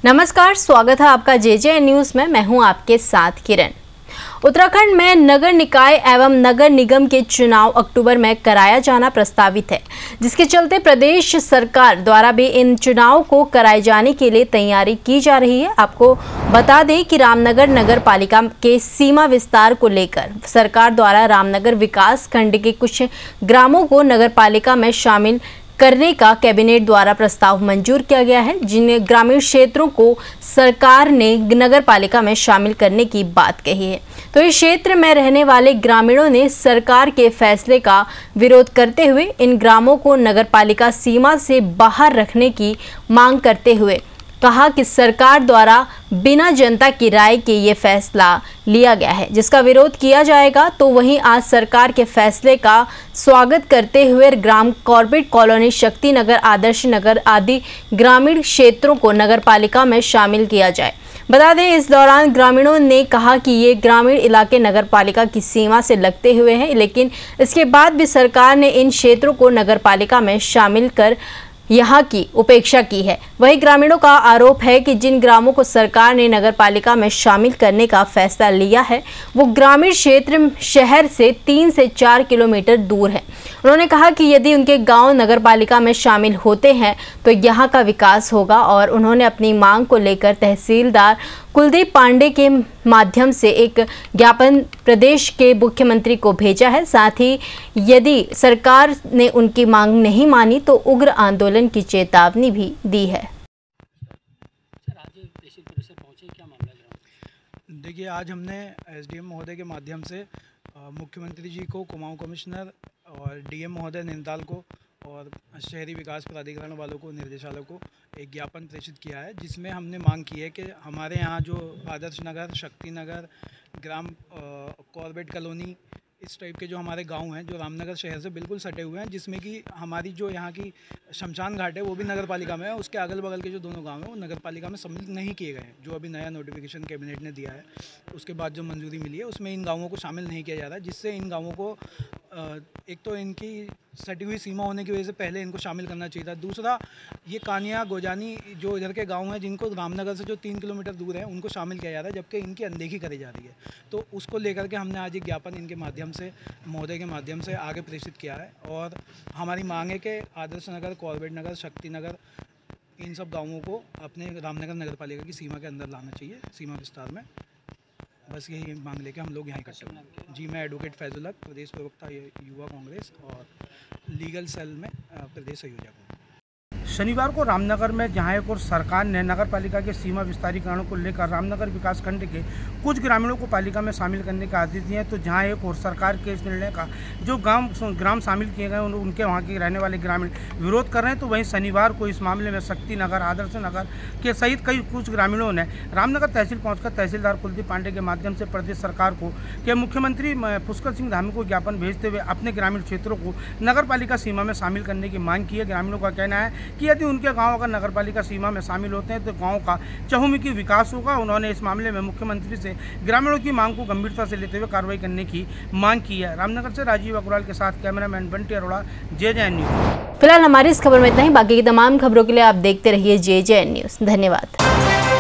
नमस्कार, स्वागत है आपका JJN न्यूज में। मैं हूं आपके साथ किरण। उत्तराखंड में नगर निकाय एवं नगर निगम के चुनाव अक्टूबर में कराया जाना प्रस्तावित है, जिसके चलते प्रदेश सरकार द्वारा भी इन चुनाव को कराए जाने के लिए तैयारी की जा रही है। आपको बता दें कि रामनगर नगर पालिका के सीमा विस्तार को लेकर सरकार द्वारा रामनगर विकास खंड के कुछ ग्रामों को नगर पालिका में शामिल करने का कैबिनेट द्वारा प्रस्ताव मंजूर किया गया है, जिन ग्रामीण क्षेत्रों को सरकार ने नगर पालिका में शामिल करने की बात कही है। तो इस क्षेत्र में रहने वाले ग्रामीणों ने सरकार के फैसले का विरोध करते हुए इन ग्रामों को नगर पालिका सीमा से बाहर रखने की मांग करते हुए कहा कि सरकार द्वारा बिना जनता की राय के ये फैसला लिया गया है, जिसका विरोध किया जाएगा। तो वहीं आज सरकार के फैसले का स्वागत करते हुए ग्राम कॉर्बेट कॉलोनी, शक्ति नगर, आदर्श नगर आदि ग्रामीण क्षेत्रों को नगर पालिका में शामिल किया जाए। बता दें, इस दौरान ग्रामीणों ने कहा कि ये ग्रामीण इलाके नगर पालिका की सीमा से लगते हुए हैं, लेकिन इसके बाद भी सरकार ने इन क्षेत्रों को नगर पालिका में शामिल कर यहाँ की उपेक्षा की है। वहीं ग्रामीणों का आरोप है कि जिन ग्रामों को सरकार ने नगर पालिका में शामिल करने का फैसला लिया है, वो ग्रामीण क्षेत्र शहर से 3 से 4 किलोमीटर दूर है। उन्होंने कहा कि यदि उनके गांव नगर पालिका में शामिल होते हैं तो यहाँ का विकास होगा, और उन्होंने अपनी मांग को लेकर तहसीलदार कुलदीप पांडे के माध्यम से एक ज्ञापन प्रदेश के मुख्यमंत्री को भेजा है। साथ ही यदि सरकार ने उनकी मांग नहीं मानी तो उग्र आंदोलन की चेतावनी भी दी है। देखिए, आज हमने SDM महोदय के माध्यम से मुख्यमंत्री जी को, कुमाऊं कमिश्नर और DM महोदय नैनीताल को और शहरी विकास प्राधिकरण वालों को, निर्देशालय को एक ज्ञापन प्रेषित किया है, जिसमें हमने मांग की है कि हमारे यहाँ जो आदर्श नगर, शक्ति नगर, ग्राम कॉर्बेट कॉलोनी, इस टाइप के जो हमारे गांव हैं जो रामनगर शहर से बिल्कुल सटे हुए हैं, जिसमें कि हमारी जो यहाँ की शमशान घाट है वो भी नगर पालिका में है, उसके अगल बगल के जो दोनों गांव हैं वो नगर पालिका में सम्मिलित नहीं किए गए हैं। जो अभी नया नोटिफिकेशन कैबिनेट ने दिया है, उसके बाद जो मंजूरी मिली है, उसमें इन गाँवों को शामिल नहीं किया जा रहा है, जिससे इन गाँवों को एक तो इनकी सटी हुई सीमा होने की वजह से पहले इनको शामिल करना चाहिए था। दूसरा, ये कानिया, गोजानी जो इधर के गांव हैं जिनको रामनगर से जो 3 किलोमीटर दूर है, उनको शामिल किया जा रहा है, जबकि इनकी अनदेखी करी जा रही है। तो उसको लेकर के हमने आज एक ज्ञापन इनके माध्यम से, महोदय के माध्यम से आगे प्रेषित किया है, और हमारी मांग है कि आदर्श नगर, कॉर्बेट नगर, शक्ति नगर, इन सब गाँवों को अपने रामनगर नगर पालिका की सीमा के अंदर लाना चाहिए, सीमा विस्तार में। बस यही मांग लेके हम लोग यहाँ इकट्ठे हुए। जी, मैं एडवोकेट फैजुल हक, प्रदेश प्रवक्ता युवा कांग्रेस और लीगल सेल में प्रदेश संयोजक हूँ। शनिवार को रामनगर में जहां एक और सरकार ने नगर पालिका के सीमा विस्तारीकरण को लेकर रामनगर विकास खंड के कुछ ग्रामीणों को पालिका में शामिल करने के आदेश दिए हैं, तो जहां एक और सरकार के इस निर्णय का जो ग्राम शामिल किए गए उनके वहां के रहने वाले ग्रामीण विरोध कर रहे हैं। तो वहीं शनिवार को इस मामले में शक्ति नगर, आदर्श नगर के सहित कुछ ग्रामीणों ने रामनगर तहसील पहुँचकर तहसीलदार कुलदीप पांडे के माध्यम से प्रदेश सरकार को के मुख्यमंत्री पुष्कर सिंह धामी को ज्ञापन भेजते हुए अपने ग्रामीण क्षेत्रों को नगर पालिका सीमा में शामिल करने की मांग की है। ग्रामीणों का कहना है कि यदि उनके गांव अगर नगरपालिका सीमा में शामिल होते हैं तो गांव का चहुमुखी विकास होगा। उन्होंने इस मामले में मुख्यमंत्री से ग्रामीणों की मांग को गंभीरता से लेते हुए कार्रवाई करने की मांग की है। रामनगर से राजीव अग्रवाल के साथ cameraman Bunty Arora, JJN news. फिलहाल हमारी इस खबर में इतना ही। बाकी की तमाम खबरों के लिए आप देखते रहिए JJN न्यूज। धन्यवाद।